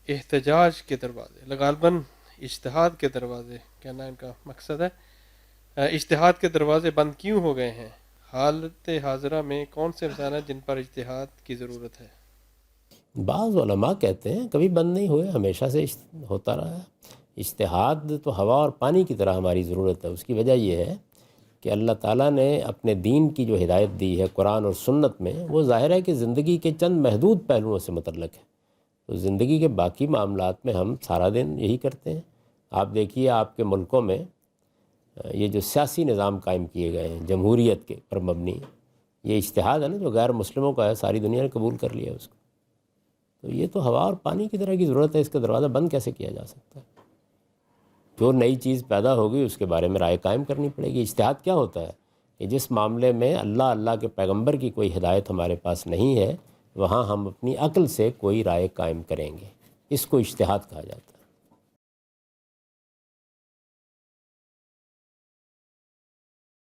احتجاج کے دروازے، غالباً اجتہاد کے دروازے کہنا ان کا مقصد ہے۔ اجتہاد کے دروازے بند کیوں ہو گئے ہیں؟ حالت حاضرہ میں کون سے مسائل ہیں جن پر اجتہاد کی ضرورت ہے؟ بعض علماء کہتے ہیں کبھی بند نہیں ہوئے، ہمیشہ سے ہوتا رہا ہے۔ اجتہاد تو ہوا اور پانی کی طرح ہماری ضرورت ہے۔ اس کی وجہ یہ ہے کہ اللہ تعالیٰ نے اپنے دین کی جو ہدایت دی ہے قرآن اور سنت میں، وہ ظاہر ہے کہ زندگی کے چند محدود پہلوؤں سے متعلق ہے۔ تو زندگی کے باقی معاملات میں ہم سارا دن یہی کرتے ہیں۔ آپ دیکھیے آپ کے ملکوں میں یہ جو سیاسی نظام قائم کیے گئے ہیں جمہوریت کے پر مبنی، یہ اجتہاد ہے نا جو غیر مسلموں کا ہے، ساری دنیا نے قبول کر لیا اس کو۔ تو یہ تو ہوا اور پانی کی طرح کی ضرورت ہے، اس کا دروازہ بند کیسے کیا جا سکتا ہے؟ جو نئی چیز پیدا ہوگی اس کے بارے میں رائے قائم کرنی پڑے گی۔ اجتہاد کیا ہوتا ہے کہ جس معاملے میں اللہ کے پیغمبر کی کوئی ہدایت ہمارے پاس نہیں ہے، وہاں ہم اپنی عقل سے کوئی رائے قائم کریں گے، اس کو اجتہاد کہا جاتا ہے۔